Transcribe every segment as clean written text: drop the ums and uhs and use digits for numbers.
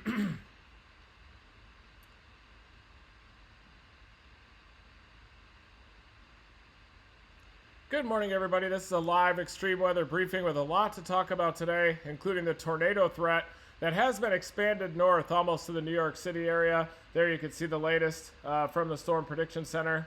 Good morning, everybody. This is a live extreme weather briefing with a lot to talk about today, including the tornado threat that has been expanded north almost to the New York City area. There you can see the latest from the Storm Prediction Center.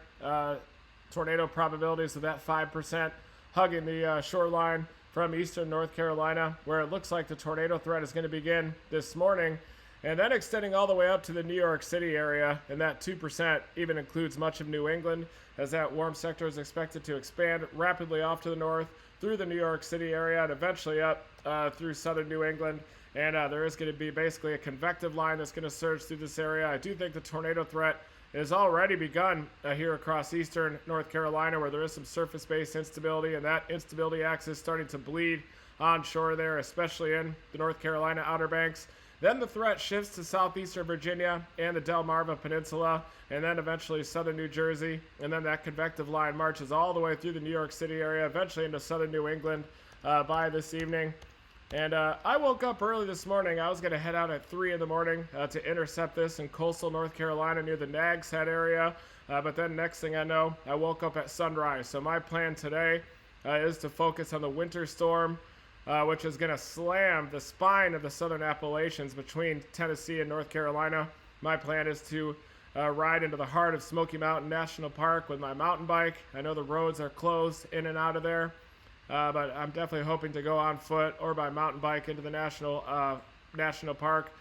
Tornado probabilities of that 5% hugging the shoreline from eastern North Carolina, where it looks like the tornado threat is going to begin this morning, and then extending all the way up to the New York City area, and that 2% even includes much of New England, as that warm sector is expected to expand rapidly off to the north through the New York City area and eventually up through southern New England. And there is going to be basically a convective line that's going to surge through this area. I do think the tornado threat has already begun here across eastern North Carolina, where there is some surface-based instability, and that instability axis starting to bleed onshore there, especially in the North Carolina Outer Banks. Then the threat shifts to southeastern Virginia and the Delmarva Peninsula, and then eventually southern New Jersey, and then that convective line marches all the way through the New York City area, eventually into southern New England by this evening. And I woke up early this morning. I was going to head out at 3 in the morning to intercept this in coastal North Carolina near the Nags Head area. But then next thing I know, I woke up at sunrise. So my plan today is to focus on the winter storm, which is going to slam the spine of the southern Appalachians between Tennessee and North Carolina. My plan is to ride into the heart of Smoky Mountain National Park with my mountain bike. I know the roads are closed in and out of there. But I'm definitely hoping to go on foot or by mountain bike into the national park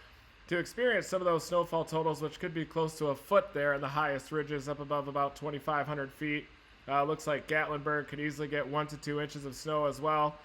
to experience some of those snowfall totals, which could be close to a foot there in the highest ridges up above about 2,500 feet. Looks like Gatlinburg could easily get 1 to 2 inches of snow as well,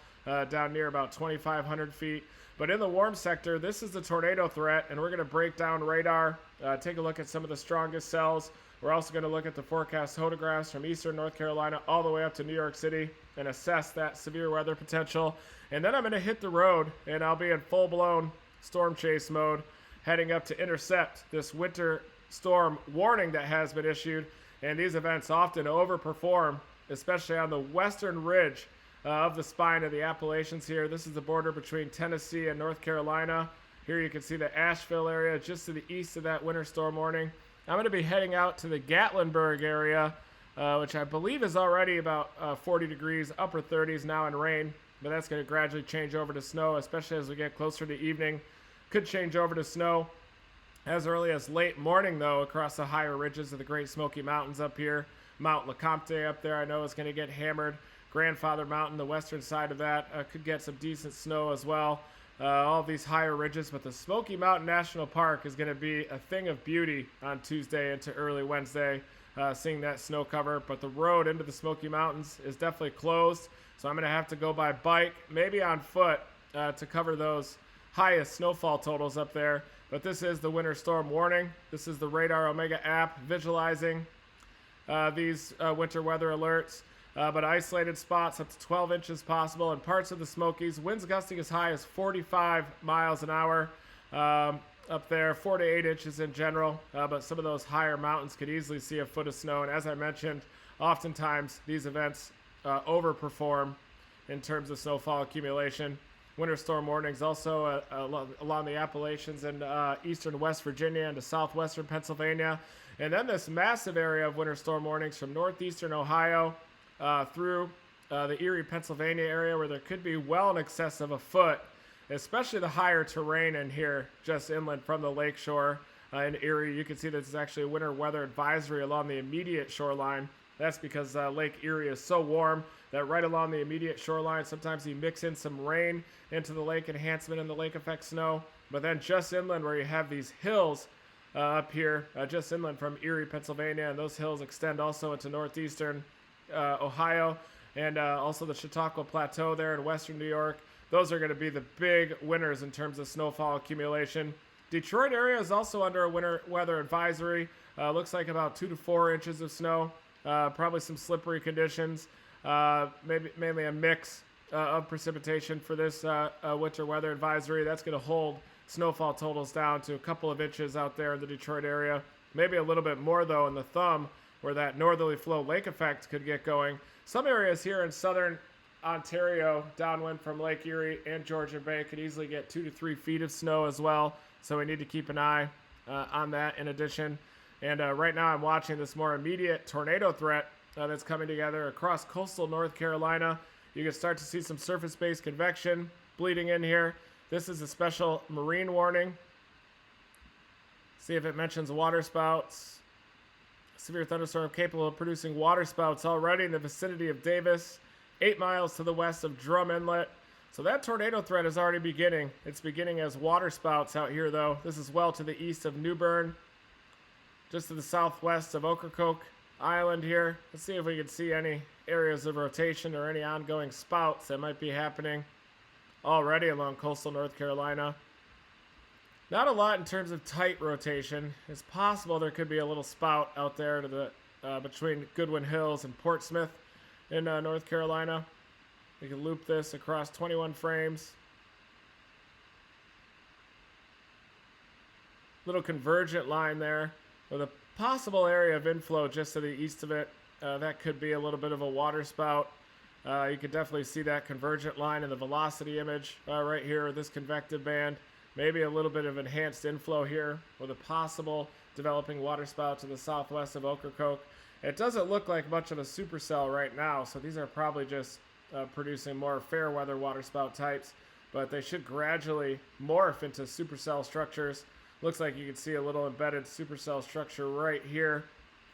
down near about 2,500 feet. But in the warm sector, this is the tornado threat, and we're going to break down radar, take a look at some of the strongest cells. We're also going to look at the forecast photographs from eastern North Carolina all the way up to New York City and assess that severe weather potential. And then I'm going to hit the road, and I'll be in full-blown storm chase mode, heading up to intercept this winter storm warning that has been issued. And these events often overperform, especially on the western ridge of the spine of the Appalachians here. This is the border between Tennessee and North Carolina. Here you can see the Asheville area just to the east of that winter storm warning. I'm going to be heading out to the Gatlinburg area, which I believe is already about 40 degrees, upper 30s now in rain, but that's going to gradually change over to snow, especially as we get closer to evening. Could change over to snow as early as late morning, though, across the higher ridges of the Great Smoky Mountains up here. Mount LeCompte up there I know is going to get hammered. Grandfather Mountain, the western side of that, could get some decent snow as well. All of these higher ridges, but the Smoky Mountain National Park is going to be a thing of beauty on Tuesday into early Wednesday, seeing that snow cover. But the road into the Smoky Mountains is definitely closed, so I'm going to have to go by bike, maybe on foot, to cover those highest snowfall totals up there. But this is the winter storm warning. This is the Radar Omega app visualizing these winter weather alerts. But isolated spots up to 12 inches possible in parts of the Smokies. Winds gusting as high as 45 miles an hour up there, 4 to 8 inches in general. But some of those higher mountains could easily see a foot of snow. And as I mentioned, oftentimes these events overperform in terms of snowfall accumulation. Winter storm warnings also along the Appalachians and eastern West Virginia into southwestern Pennsylvania. And then this massive area of winter storm warnings from northeastern Ohio through the Erie, Pennsylvania area, where there could be well in excess of a foot, especially the higher terrain in here just inland from the lakeshore in Erie. You can see that there's actually a winter weather advisory along the immediate shoreline. That's because Lake Erie is so warm that right along the immediate shoreline, sometimes you mix in some rain into the lake enhancement and the lake effect snow. But then just inland where you have these hills up here, just inland from Erie, Pennsylvania, and those hills extend also into northeastern Ohio, and also the Chautauqua Plateau there in western New York. Those are going to be the big winners in terms of snowfall accumulation. Detroit area is also under a winter weather advisory. Looks like about 2 to 4 inches of snow. Probably some slippery conditions. Mainly a mix of precipitation for this winter weather advisory. That's going to hold snowfall totals down to a couple of inches out there in the Detroit area. Maybe a little bit more, though, in the thumb, where that northerly flow lake effect could get going. Some areas here in southern Ontario, downwind from Lake Erie and Georgian Bay, could easily get 2 to 3 feet of snow as well. So we need to keep an eye on that in addition. And right now I'm watching this more immediate tornado threat that's coming together across coastal North Carolina. You can start to see some surface-based convection bleeding in here. This is a special marine warning. See if it mentions water spouts. Severe thunderstorm capable of producing water spouts already in the vicinity of Davis, 8 miles to the west of Drum Inlet. So that tornado threat is already beginning. It's beginning as water spouts out here, though. This is well to the east of New Bern, just to the southwest of Ocracoke Island here. Let's see if we can see any areas of rotation or any ongoing spouts that might be happening already along coastal North Carolina. Not a lot in terms of tight rotation. It's possible there could be a little spout out there to the between Goodwin Hills and Portsmouth in North Carolina. We can loop this across 21 frames. Little convergent line there with a possible area of inflow just to the east of it. That could be a little bit of a water spout. You could definitely see that convergent line in the velocity image right here, this convective band. Maybe a little bit of enhanced inflow here with a possible developing water spout to the southwest of Ocracoke. It doesn't look like much of a supercell right now, so these are probably just producing more fair weather water spout types, but they should gradually morph into supercell structures. Looks like you can see a little embedded supercell structure right here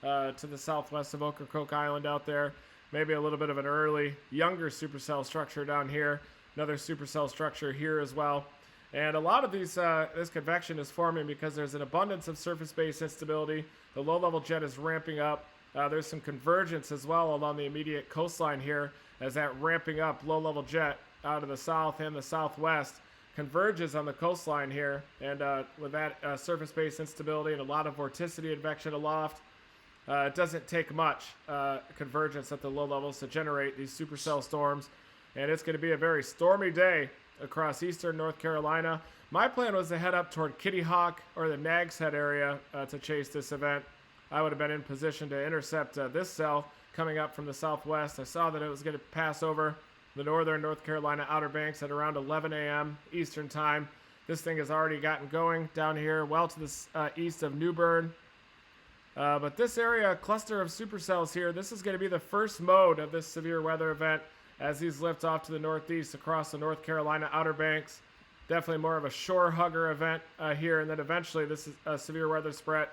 to the southwest of Ocracoke Island out there. Maybe a little bit of an early, younger supercell structure down here. Another supercell structure here as well. And a lot of these, this convection is forming because there's an abundance of surface-based instability. The low-level jet is ramping up. There's some convergence as well along the immediate coastline here as that ramping up low-level jet out of the south and the southwest converges on the coastline here. And with that surface-based instability and a lot of vorticity advection aloft, it doesn't take much convergence at the low levels to generate these supercell storms. And it's going to be a very stormy day across eastern North Carolina. My plan was to head up toward Kitty Hawk or the Nags Head area to chase this event. I would have been in position to intercept this cell coming up from the southwest. I saw that it was going to pass over the northern North Carolina Outer Banks at around 11 a.m. Eastern time. This thing has already gotten going down here well to the east of New Bern. But this area, cluster of supercells here, this is going to be the first mode of this severe weather event as these lift off to the northeast across the North Carolina Outer Banks. Definitely more of a shore hugger event here, and then eventually this severe weather threat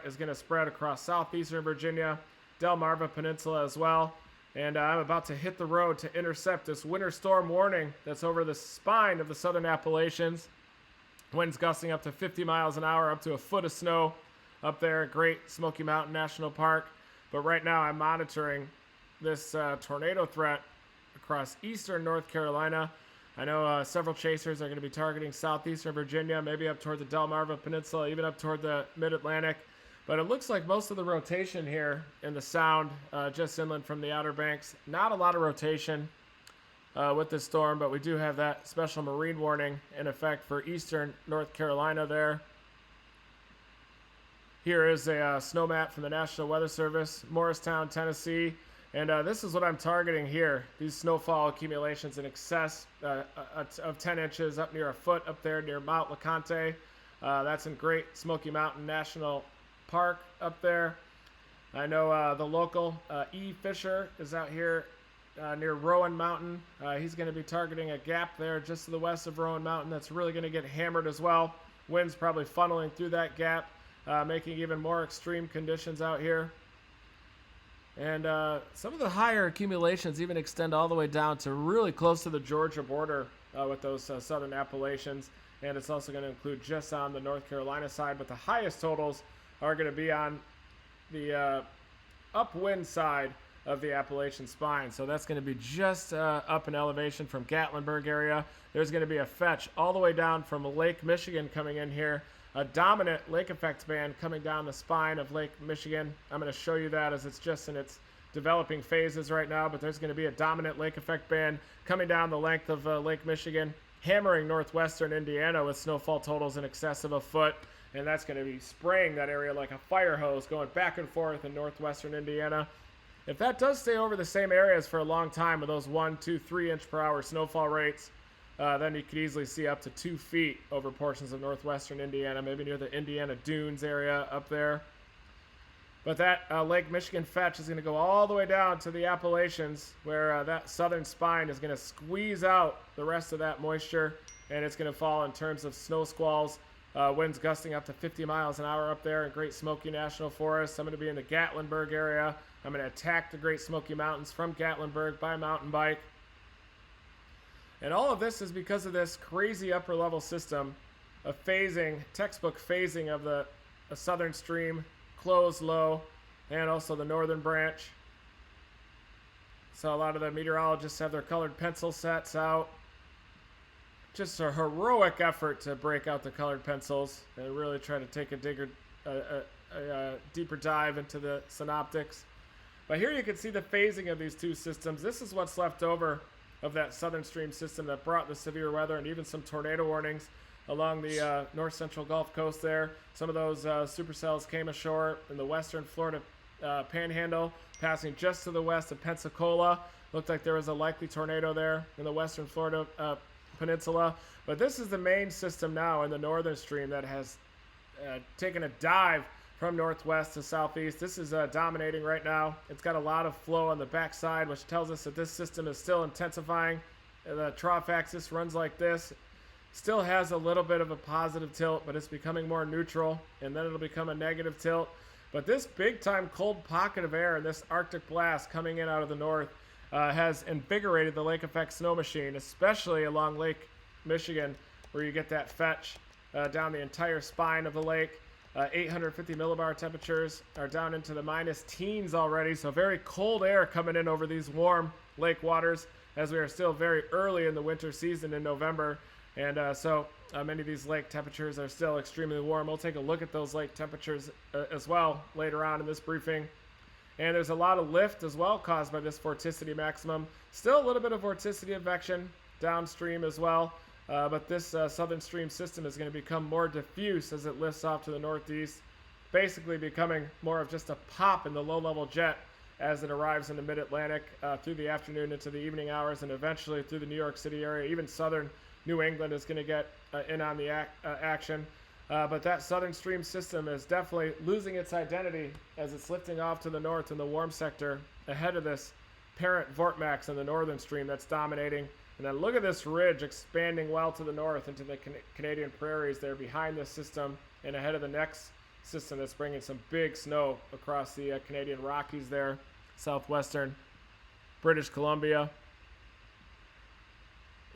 is going to spread across southeastern Virginia, Delmarva Peninsula as well. And I'm about to hit the road to intercept this winter storm warning that's over the spine of the southern Appalachians. Winds gusting up to 50 miles an hour, up to a foot of snow up there at Great Smoky Mountain National Park. But right now I'm monitoring this tornado threat across eastern North Carolina. I know several chasers are going to be targeting southeastern Virginia, maybe up toward the Delmarva Peninsula, even up toward the mid-Atlantic. But it looks like most of the rotation here in the sound, just inland from the Outer Banks, not a lot of rotation with this storm, but we do have that special marine warning in effect for eastern North Carolina there. Here is a snow map from the National Weather Service, Morristown, Tennessee. And this is what I'm targeting here. These snowfall accumulations in excess of 10 inches up near a foot up there near Mount LeConte. That's in Great Smoky Mountain National Park up there. I know the local E. Fisher is out here near Rowan Mountain. He's going to be targeting a gap there just to the west of Rowan Mountain that's really going to get hammered as well. Winds probably funneling through that gap, making even more extreme conditions out here. And some of the higher accumulations even extend all the way down to really close to the Georgia border with those southern Appalachians. And it's also going to include just on the North Carolina side. But the highest totals are going to be on the upwind side of the Appalachian spine. So that's going to be just up in elevation from Gatlinburg area. There's going to be a fetch all the way down from Lake Michigan coming in here. A dominant lake effect band coming down the spine of Lake Michigan. I'm going to show you that as it's just in its developing phases right now, but there's going to be a dominant lake effect band coming down the length of Lake Michigan, hammering northwestern Indiana with snowfall totals in excess of a foot, and that's going to be spraying that area like a fire hose going back and forth in northwestern Indiana. If that does stay over the same areas for a long time with those 1, 2, 3 inch per hour snowfall rates, then you could easily see up to 2 feet over portions of northwestern Indiana, maybe near the Indiana Dunes area up there. But that Lake Michigan fetch is going to go all the way down to the Appalachians, where that southern spine is going to squeeze out the rest of that moisture, and it's going to fall in terms of snow squalls. Winds gusting up to 50 miles an hour up there in Great Smoky National Forest. I'm going to be in the Gatlinburg area. I'm going to attack the Great Smoky Mountains from Gatlinburg by mountain bike. And all of this is because of this crazy upper level system of phasing, textbook phasing of the southern stream, closed low, and also the northern branch. So a lot of the meteorologists have their colored pencil sets out. Just a heroic effort to break out the colored pencils and really try to take a deeper dive into the synoptics. But here you can see the phasing of these two systems. This is what's left over of that southern stream system that brought the severe weather and even some tornado warnings along the north central Gulf Coast there. Some of those supercells came ashore in the western Florida panhandle, passing just to the west of Pensacola. Looked like there was a likely tornado there in the western Florida peninsula. But this is the main system now in the northern stream that has taken a dive from northwest to southeast. This is dominating right now. It's got a lot of flow on the backside, which tells us that this system is still intensifying. The trough axis runs like this. Still has a little bit of a positive tilt, but it's becoming more neutral, and then it'll become a negative tilt. But this big-time cold pocket of air and this Arctic blast coming in out of the north has invigorated the lake effect snow machine, especially along Lake Michigan, where you get that fetch down the entire spine of the lake. 850 millibar temperatures are down into the minus teens already, so very cold air coming in over these warm lake waters as we are still very early in the winter season in November. And so many of these lake temperatures are still extremely warm. We'll take a look at those lake temperatures as well later on in this briefing. And there's a lot of lift as well caused by this vorticity maximum. Still a little bit of vorticity advection downstream as well. But this southern stream system is going to become more diffuse as it lifts off to the northeast, basically becoming more of just a pop in the low-level jet as it arrives in the mid-Atlantic through the afternoon into the evening hours, and eventually through the New York City area. Even southern New England is going to get in on the action. But that southern stream system is definitely losing its identity as it's lifting off to the north in the warm sector ahead of this parent vortmax in the northern stream that's dominating. And then look at this ridge expanding well to the north into the Canadian prairies there behind this system and ahead of the next system that's bringing some big snow across the Canadian Rockies there, southwestern British Columbia.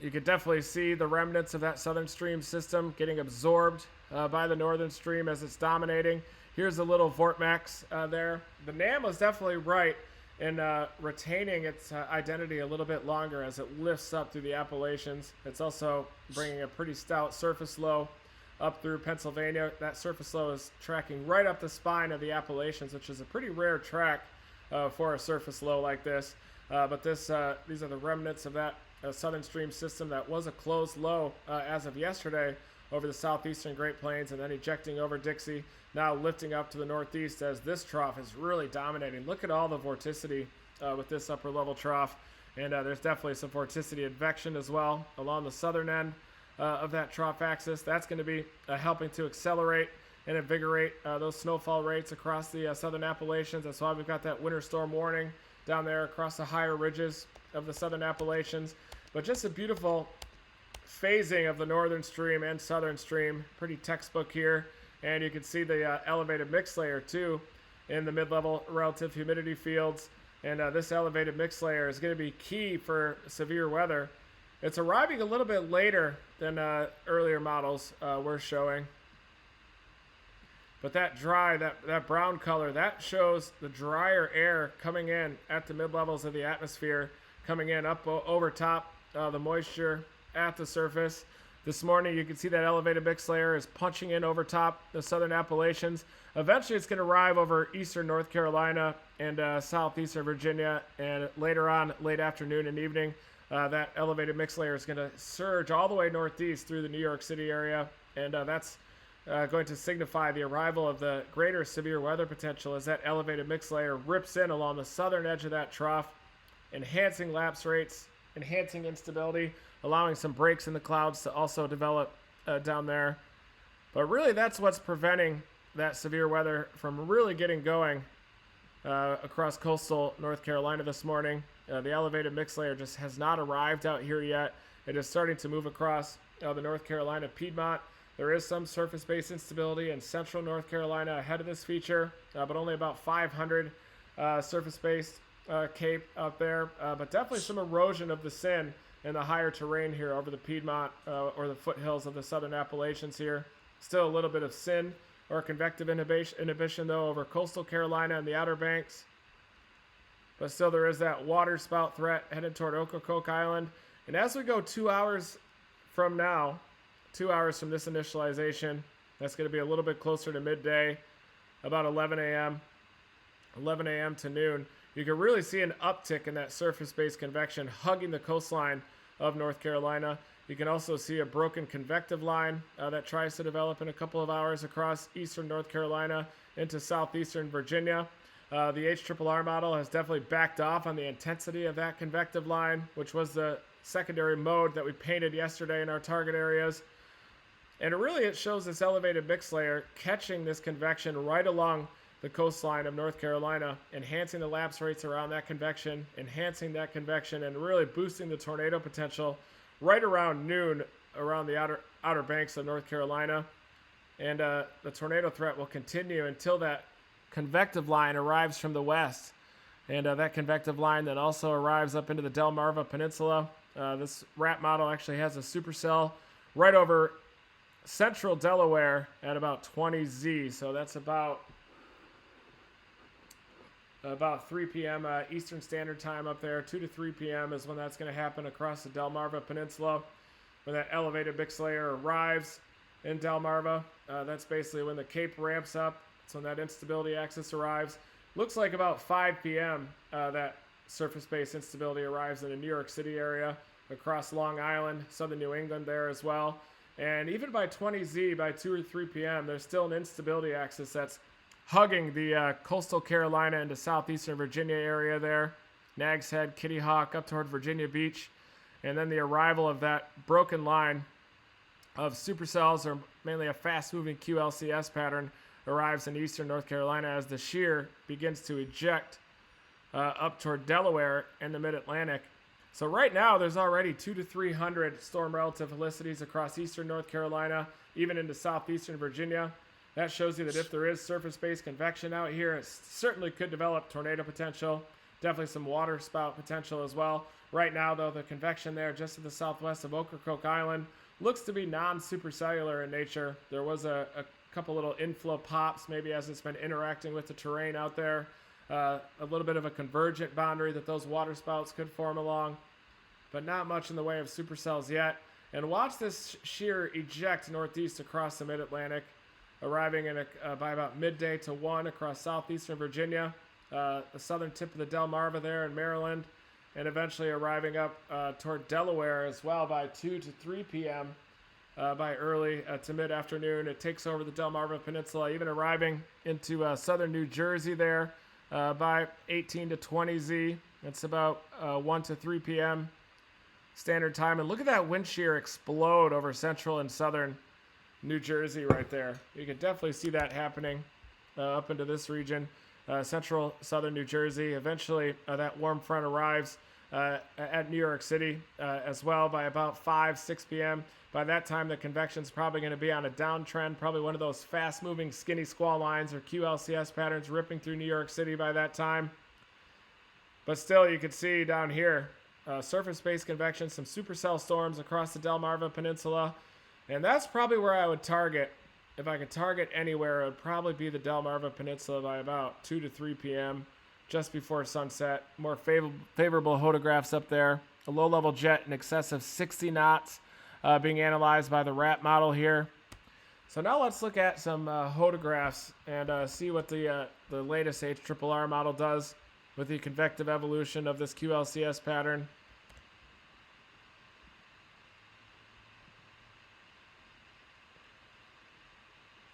You could definitely see the remnants of that southern stream system getting absorbed by the northern stream as it's dominating. Here's a little vortmax there. The NAM was definitely right in retaining its identity a little bit longer as it lifts up through the Appalachians. It's also bringing a pretty stout surface low up through Pennsylvania. That surface low is tracking right up the spine of the Appalachians, which is a pretty rare track for a surface low like this. But these are the remnants of that southern stream system that was a closed low as of yesterday over the southeastern Great Plains and then ejecting over Dixie, now lifting up to the northeast as this trough is really dominating. Look at all the vorticity with this upper level trough, and there's definitely some vorticity advection as well along the southern end of that trough axis. That's going to be helping to accelerate and invigorate those snowfall rates across the southern Appalachians. That's why we've got that winter storm warning down there across the higher ridges of the southern Appalachians. But just a beautiful phasing of the northern stream and southern stream, pretty textbook here. And you can see the elevated mix layer too in the mid-level relative humidity fields. And this elevated mix layer is going to be key for severe weather. It's arriving a little bit later than earlier models were showing. But that dry, that brown color, that shows the drier air coming in at the mid-levels of the atmosphere, coming in up over top the moisture at the surface. This morning you can see that elevated mix layer is punching in over top the southern Appalachians. Eventually it's going to arrive over eastern North Carolina and southeastern Virginia, and later on, late afternoon and evening, that elevated mix layer is going to surge all the way northeast through the New York City area, and that's going to signify the arrival of the greater severe weather potential as that elevated mix layer rips in along the southern edge of that trough, enhancing lapse rates enhancing instability, allowing some breaks in the clouds to also develop down there. But really, that's what's preventing that severe weather from really getting going across coastal North Carolina this morning. The elevated mix layer just has not arrived out here yet. It is starting to move across the North Carolina Piedmont. There is some surface-based instability in central North Carolina ahead of this feature, but only about 500 surface-based cape out there. But definitely some erosion of the SIN in the higher terrain here over the Piedmont or the foothills of the southern Appalachians here. Still a little bit of SIN or convective inhibition though over coastal Carolina and the Outer Banks. But still there is that water spout threat headed toward Ocracoke Island. And as we go 2 hours from now, 2 hours from this initialization, that's going to be a little bit closer to midday, about 11 a.m. To noon, you can really see an uptick in that surface-based convection hugging the coastline of North Carolina. You can also see a broken convective line that tries to develop in a couple of hours across eastern North Carolina into southeastern Virginia. The HRRR model has definitely backed off on the intensity of that convective line, which was the secondary mode that we painted yesterday in our target areas. And it shows this elevated mix layer catching this convection right along the coastline of North Carolina, enhancing the lapse rates around that convection, enhancing that convection, and really boosting the tornado potential right around noon around the outer banks of North Carolina. And the tornado threat will continue until that convective line arrives from the west. And that convective line then also arrives up into the Delmarva Peninsula. This RAP model actually has a supercell right over central Delaware at about 20 Z. So that's about 3 p.m. Eastern Standard Time up there. 2 to 3 p.m. is when that's going to happen across the Delmarva Peninsula. When that elevated mix layer arrives in Delmarva, that's basically when the Cape ramps up. So when that instability axis arrives. Looks like about 5 p.m. That surface-based instability arrives in the New York City area, across Long Island, southern New England there as well. And even by 20 Z, by 2 or 3 p.m., there's still an instability axis that's hugging the coastal Carolina into southeastern Virginia area there. Nags Head, Kitty Hawk, up toward Virginia Beach. And then the arrival of that broken line of supercells, or mainly a fast-moving QLCS pattern, arrives in eastern North Carolina as the shear begins to eject up toward Delaware and the mid-Atlantic. So right now, there's already 200 to 300 storm relative felicities across eastern North Carolina, even into southeastern Virginia. That shows you that if there is surface-based convection out here, it certainly could develop tornado potential, definitely some water spout potential as well. Right now, though, the convection there just to the southwest of Ocracoke Island looks to be non-supercellular in nature. There was a couple little inflow pops, maybe as it's been interacting with the terrain out there. A little bit of a convergent boundary that those water spouts could form along, but not much in the way of supercells yet. And watch this shear eject northeast across the mid-Atlantic, arriving by about midday to 1 across southeastern Virginia, the southern tip of the Delmarva there in Maryland, and eventually arriving up toward Delaware as well by 2 to 3 p.m. By early to mid-afternoon. It takes over the Delmarva Peninsula, even arriving into southern New Jersey there by 18 to 20 Z. It's about 1 to 3 p.m. Standard Time. And look at that wind shear explode over central and southern New Jersey right there. You can definitely see that happening up into this region. Central southern New Jersey. Eventually, that warm front arrives at New York City as well by about 5, 6 p.m. By that time, the convection's probably going to be on a downtrend, probably one of those fast-moving skinny squall lines or QLCS patterns ripping through New York City by that time. But still, you can see down here, surface-based convection, some supercell storms across the Delmarva Peninsula. And that's probably where I would target. If I could target anywhere, it would probably be the Delmarva Peninsula by about 2 to 3 p.m., just before sunset. More favorable photographs up there. A low-level jet in excess of 60 knots being analyzed by the RAP model here. So now let's look at some photographs and see what the latest HRRR model does with the convective evolution of this QLCS pattern.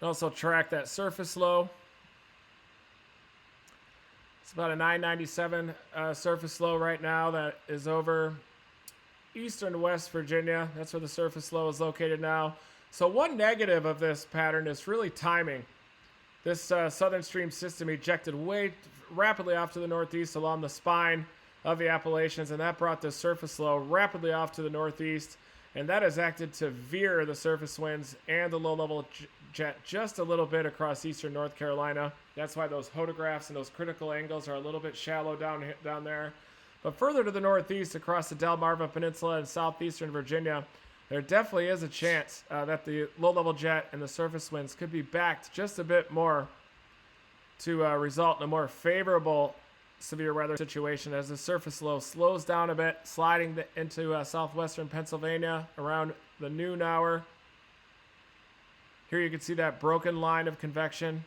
Also track that surface low. It's about a 997 surface low right now that is over eastern West Virginia. That's where the surface low is located now. So one negative of this pattern is really timing. This southern stream system ejected way rapidly off to the northeast along the spine of the Appalachians, and that brought the surface low rapidly off to the northeast, and that has acted to veer the surface winds and the low-level jet just a little bit across eastern North Carolina. That's why those photographs and those critical angles are a little bit shallow down there. But further to the northeast across the Delmarva Peninsula and southeastern Virginia, there definitely is a chance that the low-level jet and the surface winds could be backed just a bit more to result in a more favorable severe weather situation as the surface low slows down a bit, sliding into southwestern Pennsylvania around the noon hour. Here you can see that broken line of convection.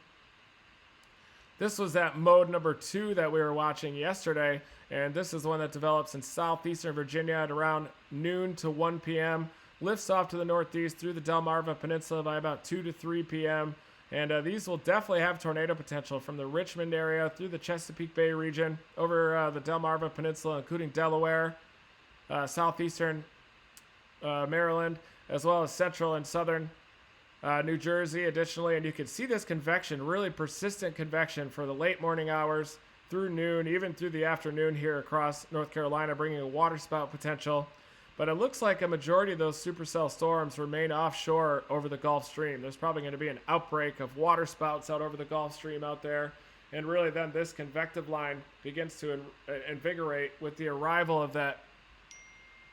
This was that mode number 2 that we were watching yesterday, and this is the one that develops in southeastern Virginia at around noon to 1 p.m., lifts off to the northeast through the Delmarva Peninsula by about 2 to 3 p.m., and these will definitely have tornado potential from the Richmond area through the Chesapeake Bay region, over the Delmarva Peninsula, including Delaware, southeastern Maryland, as well as central and southern New Jersey additionally. And you can see this convection, really persistent convection for the late morning hours through noon, even through the afternoon here across North Carolina, bringing a waterspout potential. But it looks like a majority of those supercell storms remain offshore over the Gulf Stream. There's probably going to be an outbreak of waterspouts out over the Gulf Stream out there. And really then this convective line begins to invigorate with the arrival of that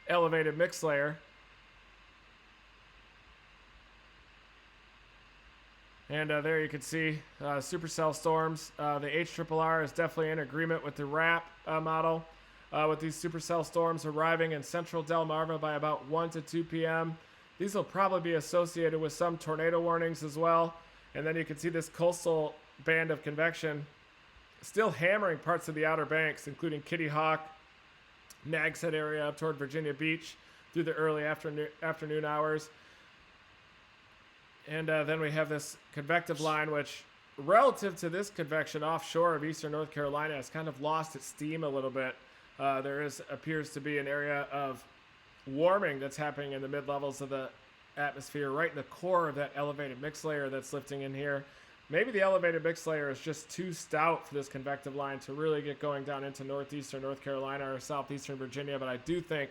elevated mix layer. And there you can see supercell storms. The HRRR is definitely in agreement with the RAP model. With these supercell storms arriving in central Delmarva by about 1 to 2 p.m. These will probably be associated with some tornado warnings as well. And then you can see this coastal band of convection still hammering parts of the Outer Banks, including Kitty Hawk, Nags Head area up toward Virginia Beach through the early afternoon hours. And then we have this convective line, which relative to this convection offshore of eastern North Carolina has kind of lost its steam a little bit. There appears to be an area of warming that's happening in the mid-levels of the atmosphere, right in the core of that elevated mix layer that's lifting in here. Maybe the elevated mix layer is just too stout for this convective line to really get going down into northeastern North Carolina or southeastern Virginia, but I do think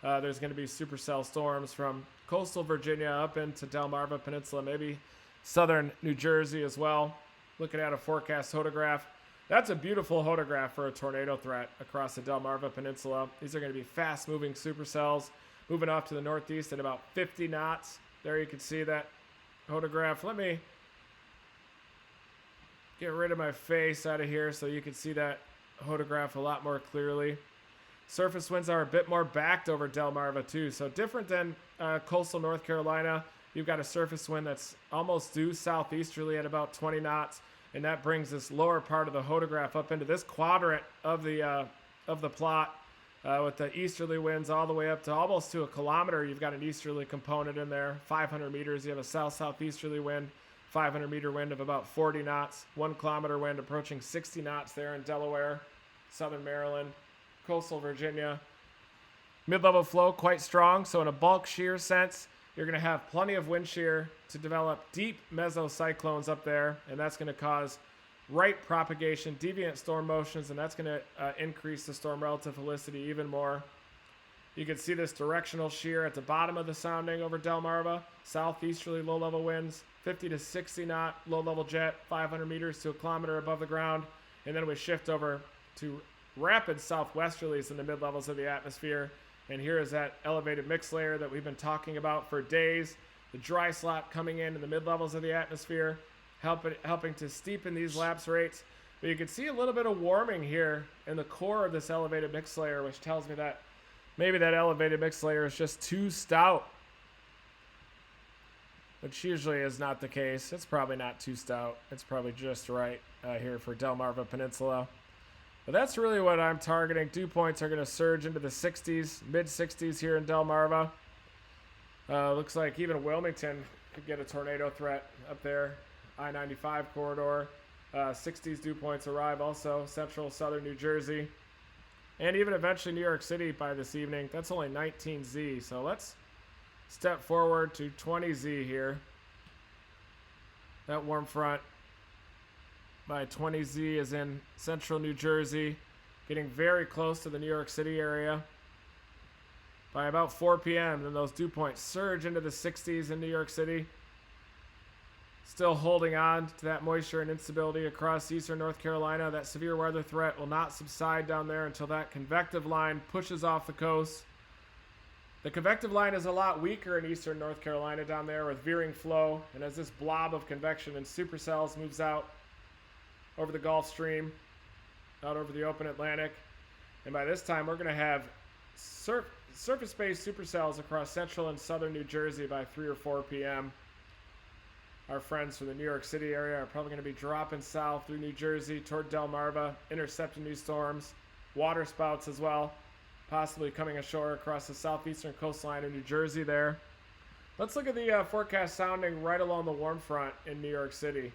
there's going to be supercell storms from coastal Virginia up into Delmarva Peninsula, maybe southern New Jersey as well. Looking at a forecast photograph. That's a beautiful photograph for a tornado threat across the Delmarva Peninsula. These are going to be fast-moving supercells moving off to the northeast at about 50 knots. There you can see that photograph. Let me get rid of my face out of here so you can see that photograph a lot more clearly. Surface winds are a bit more backed over Delmarva too, so different than coastal North Carolina. You've got a surface wind that's almost due southeasterly at about 20 knots. And that brings this lower part of the photograph up into this quadrant of the plot with the easterly winds all the way up to almost to a kilometer. You've got an easterly component in there, 500 meters. You have a south-southeasterly wind, 500-meter wind of about 40 knots, 1 kilometer wind approaching 60 knots there in Delaware, southern Maryland, coastal Virginia. Mid-level flow quite strong, so in a bulk shear sense, you're going to have plenty of wind shear to develop deep mesocyclones up there, and that's going to cause right propagation, deviant storm motions, and that's going to increase the storm relative helicity even more. You can see this directional shear at the bottom of the sounding over Delmarva, southeasterly low-level winds, 50 to 60 knot low-level jet, 500 meters to a kilometer above the ground, and then we shift over to rapid southwesterlies in the mid-levels of the atmosphere. And here is that elevated mix layer that we've been talking about for days. The dry slot coming in the mid-levels of the atmosphere, helping to steepen these lapse rates. But you can see a little bit of warming here in the core of this elevated mix layer, which tells me that maybe that elevated mix layer is just too stout, which usually is not the case. It's probably not too stout. It's probably just right here for Delmarva Peninsula. But that's really what I'm targeting. Dew points are going to surge into the 60s, mid-60s here in Delmarva. Looks like even Wilmington could get a tornado threat up there. I-95 corridor. 60s dew points arrive also. Central, southern New Jersey. and even eventually New York City by this evening. That's only 19Z. So let's step forward to 20Z here. That warm front by 20Z is in central New Jersey, getting very close to the New York City area. By about 4 p.m., then those dew points surge into the 60s in New York City. Still holding on to that moisture and instability across eastern North Carolina. That severe weather threat will not subside down there until that convective line pushes off the coast. The convective line is a lot weaker in eastern North Carolina down there with veering flow. And as this blob of convection and supercells moves out over the Gulf Stream, out over the open Atlantic, and by this time we're going to have surface-based supercells across central and southern New Jersey by 3 or 4 p.m. Our friends from the New York City area are probably going to be dropping south through New Jersey toward Delmarva, intercepting new storms, water spouts as well, possibly coming ashore across the southeastern coastline of New Jersey there. Let's look at the forecast sounding right along the warm front in New York City.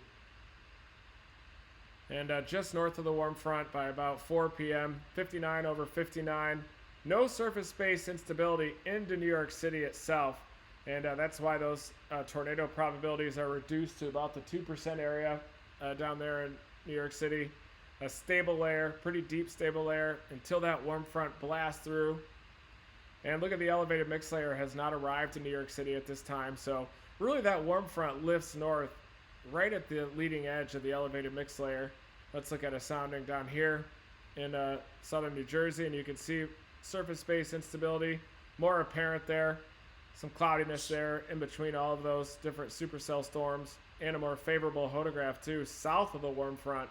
And just north of the warm front by about 4 p.m., 59 over 59. No surface space instability into New York City itself. And that's why those tornado probabilities are reduced to about the 2% area down there in New York City. A stable layer, pretty deep stable layer, until that warm front blasts through. And look at the elevated mix layer has not arrived in New York City at this time. So really that warm front lifts north right at the leading edge of the elevated mix layer. Let's look at a sounding down here in southern New Jersey, and you can see surface space instability more apparent there. Some cloudiness there in between all of those different supercell storms, and a more favorable hodograph too south of the warm front.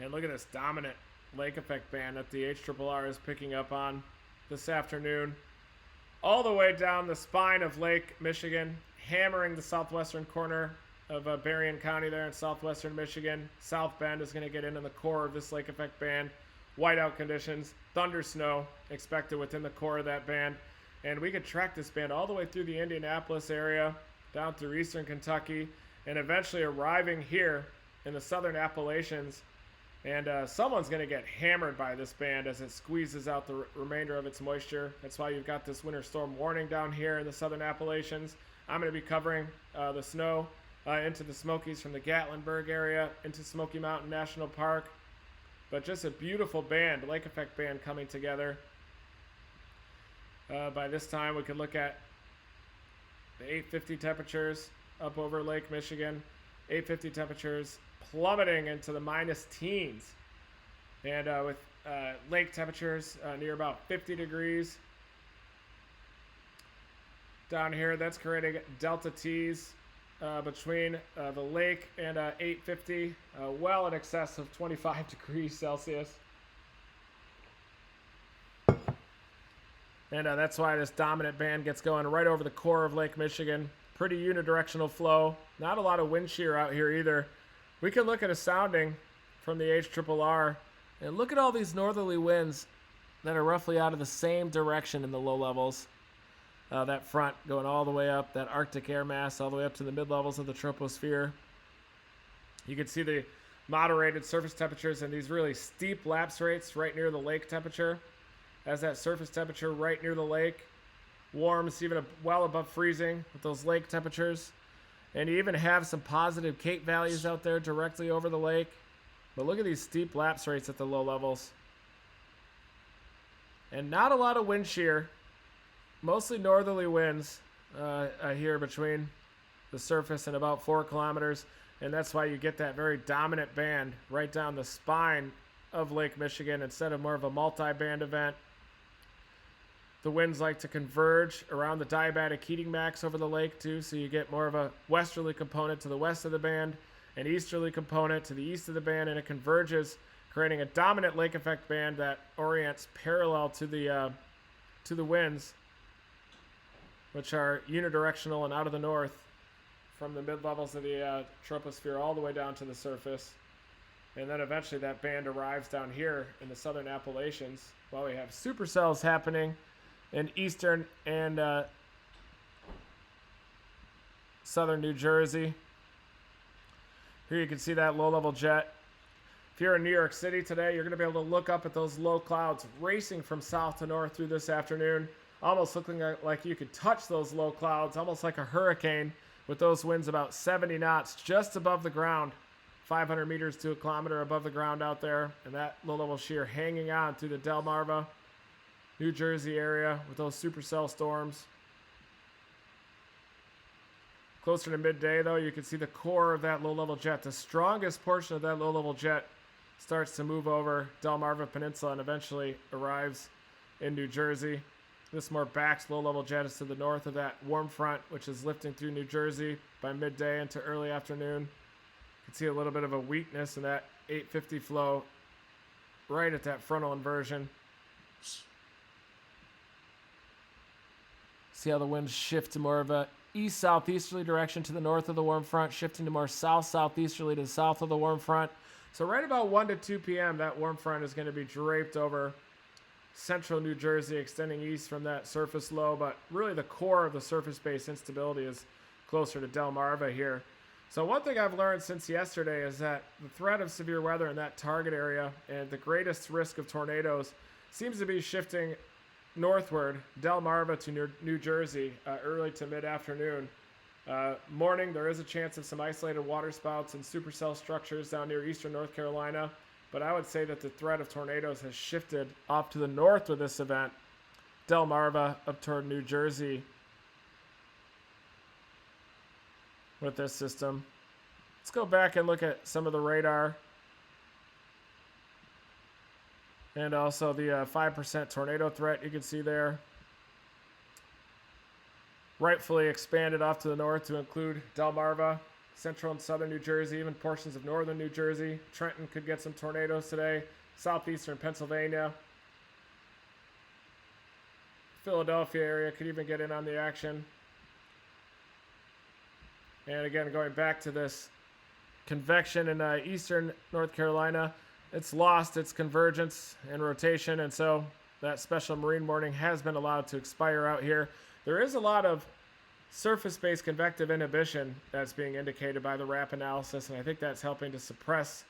And look at this dominant lake effect band that the HRRR is picking up on this afternoon, all the way down the spine of Lake Michigan, hammering the southwestern corner of Berrien County there in southwestern Michigan. South Bend is going to get into the core of this lake effect band. Whiteout conditions, thunder snow expected within the core of that band. And we could track this band all the way through the Indianapolis area, down through eastern Kentucky, and eventually arriving here in the southern Appalachians. And someone's going to get hammered by this band as it squeezes out the remainder of its moisture. That's why you've got this winter storm warning down here in the southern Appalachians. I'm going to be covering the snow into the Smokies from the Gatlinburg area into Smoky Mountain National Park. But just a beautiful band, lake effect band coming together. By this time, we could look at the 850 temperatures up over Lake Michigan. 850 temperatures plummeting into the minus teens. And with lake temperatures near about 50 degrees. Down here, that's creating delta T's between the lake and 850, well in excess of 25 degrees Celsius. And that's why this dominant band gets going right over the core of Lake Michigan. Pretty unidirectional flow. Not a lot of wind shear out here either. We can look at a sounding from the HRRR and look at all these northerly winds that are roughly out of the same direction in the low levels. That front going all the way up, that Arctic air mass all the way up to the mid-levels of the troposphere. You can see the moderated surface temperatures and these really steep lapse rates right near the lake temperature. As that surface temperature right near the lake warms even well above freezing with those lake temperatures. And you even have some positive Cape values out there directly over the lake. But look at these steep lapse rates at the low levels. And not a lot of wind shear. Mostly northerly winds here between the surface and about 4 kilometers. And that's why you get that very dominant band right down the spine of Lake Michigan instead of more of a multi-band event. The winds like to converge around the diabatic heating max over the lake too, so you get more of a westerly component to the west of the band, an easterly component to the east of the band, and it converges, creating a dominant lake effect band that orients parallel to the winds, which are unidirectional and out of the north from the mid-levels of the troposphere all the way down to the surface. And then eventually that band arrives down here in the southern Appalachians while we have supercells happening in eastern and southern New Jersey. Here you can see that low-level jet. If you're in New York City today, you're going to be able to look up at those low clouds racing from south to north through this afternoon, almost looking like you could touch those low clouds, almost like a hurricane, with those winds about 70 knots just above the ground, 500 meters to a kilometer above the ground out there, and that low-level shear hanging on through the Delmarva, New Jersey area with those supercell storms. Closer to midday, though, you can see the core of that low-level jet. The strongest portion of that low-level jet starts to move over Delmarva Peninsula and eventually arrives in New Jersey. This more backed low-level jet is to the north of that warm front, which is lifting through New Jersey by midday into early afternoon. You can see a little bit of a weakness in that 850 flow right at that frontal inversion. See how the winds shift to more of a east-southeasterly direction to the north of the warm front, shifting to more south-southeasterly to the south of the warm front. So right about 1 to 2 p.m., that warm front is going to be draped over central New Jersey, extending east from that surface low, but really the core of the surface-based instability is closer to Delmarva here. So one thing I've learned since yesterday is that the threat of severe weather in that target area and the greatest risk of tornadoes seems to be shifting northward, Delmarva to New Jersey, early to mid-afternoon. Morning, there is a chance of some isolated waterspouts and supercell structures down near eastern North Carolina, but I would say that the threat of tornadoes has shifted off to the north with this event, Delmarva up toward New Jersey with this system. Let's go back and look at some of the radar. And also the 5% tornado threat you can see there. Rightfully expanded off to the north to include Delmarva, central and southern New Jersey, even portions of northern New Jersey. Trenton could get some tornadoes today. Southeastern Pennsylvania. Philadelphia area could even get in on the action. And again, going back to this convection in eastern North Carolina, it's lost its convergence and rotation, and so that special marine warning has been allowed to expire out here. There is a lot of surface-based convective inhibition that's being indicated by the RAP analysis, and I think that's helping to suppress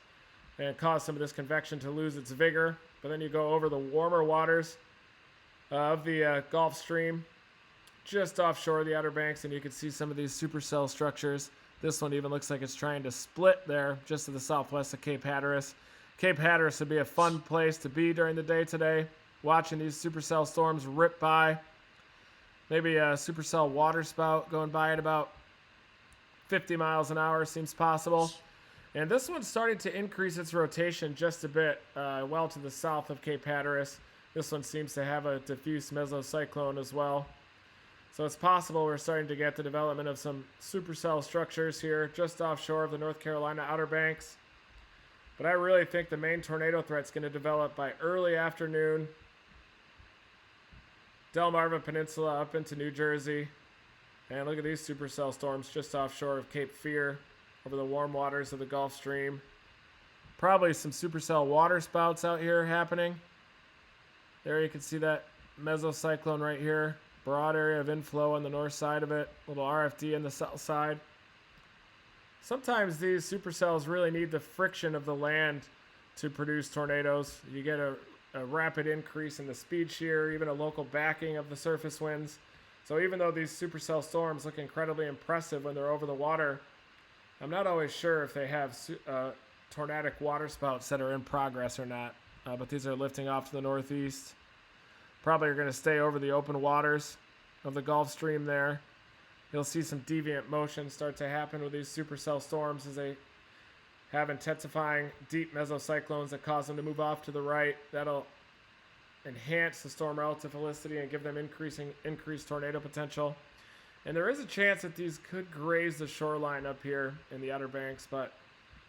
and cause some of this convection to lose its vigor. But then you go over the warmer waters of the Gulf Stream, just offshore the Outer Banks, and you can see some of these supercell structures. This one even looks like it's trying to split there just to the southwest of Cape Hatteras. Cape Hatteras would be a fun place to be during the day today, watching these supercell storms rip by. Maybe a supercell waterspout going by at about 50 miles an hour seems possible. And this one's starting to increase its rotation just a bit, well to the south of Cape Hatteras. This one seems to have a diffuse mesocyclone as well. So it's possible we're starting to get the development of some supercell structures here just offshore of the North Carolina Outer Banks. But I really think the main tornado threat is going to develop by early afternoon. Delmarva Peninsula up into New Jersey. And look at these supercell storms just offshore of Cape Fear over the warm waters of the Gulf Stream. Probably some supercell waterspouts out here happening. There you can see that mesocyclone right here. Broad area of inflow on the north side of it. Little RFD on the south side. Sometimes these supercells really need the friction of the land to produce tornadoes. You get a rapid increase in the speed shear, even a local backing of the surface winds. So even though these supercell storms look incredibly impressive when they're over the water, I'm not always sure if they have tornadic waterspouts that are in progress or not. But these are lifting off to the northeast. Probably are going to stay over the open waters of the Gulf Stream there. You'll see some deviant motion start to happen with these supercell storms as they have intensifying deep mesocyclones that cause them to move off to the right. That'll enhance the storm relative helicity and give them increased tornado potential. And there is a chance that these could graze the shoreline up here in the Outer Banks, but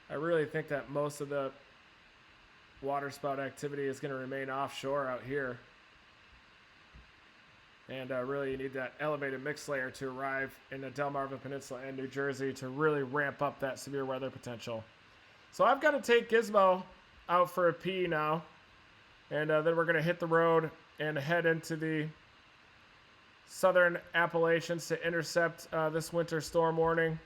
I really think that most of the waterspout activity is going to remain offshore out here. And really you need that elevated mix layer to arrive in the Delmarva Peninsula and New Jersey to really ramp up that severe weather potential. So I've got to take Gizmo out for a pee now. And then we're going to hit the road and head into the southern Appalachians to intercept this winter storm warning.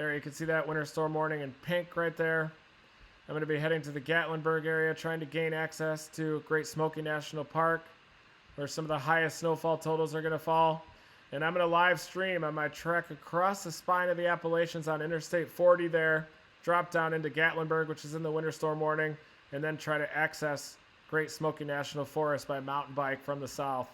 There you can see that winter storm warning in pink right there. I'm going to be heading to the Gatlinburg area, trying to gain access to Great Smoky National Park, where some of the highest snowfall totals are going to fall. And I'm going to live stream on my trek across the spine of the Appalachians on Interstate 40 there, drop down into Gatlinburg, which is in the winter storm warning, and then try to access Great Smoky National Forest by mountain bike from the south,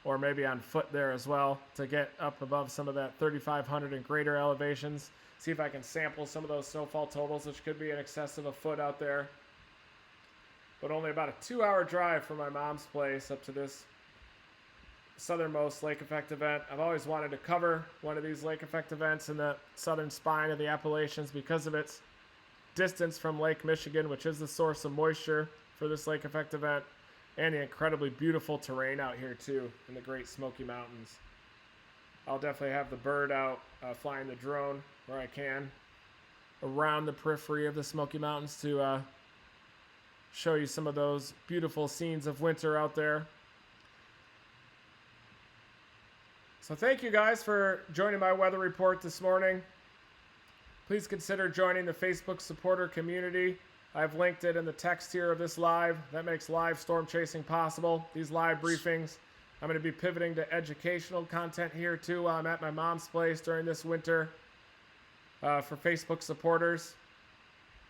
or maybe on foot there as well, to get up above some of that 3,500 and greater elevations. See if I can sample some of those snowfall totals, which could be in excess of a foot out there. But only about a 2-hour drive from my mom's place up to this southernmost lake effect event. I've always wanted to cover one of these lake effect events in the southern spine of the Appalachians because of its distance from Lake Michigan, which is the source of moisture for this lake effect event, and the incredibly beautiful terrain out here too in the Great Smoky Mountains. I'll definitely have the bird out flying the drone where I can around the periphery of the Smoky Mountains to show you some of those beautiful scenes of winter out there. So thank you guys for joining my weather report this morning. Please consider joining the Facebook supporter community. I've linked it in the text here of this live. That makes live storm chasing possible. These live briefings. I'm going to be pivoting to educational content here too while I'm at my mom's place during this winter for Facebook supporters,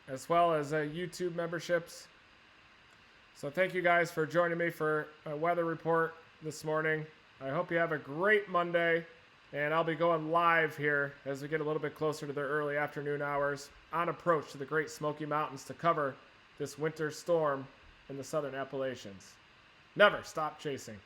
as well as YouTube memberships. So thank you guys for joining me for a weather report this morning. I hope you have a great Monday, and I'll be going live here as we get a little bit closer to the early afternoon hours on approach to the Great Smoky Mountains to cover this winter storm in the southern Appalachians. Never stop chasing.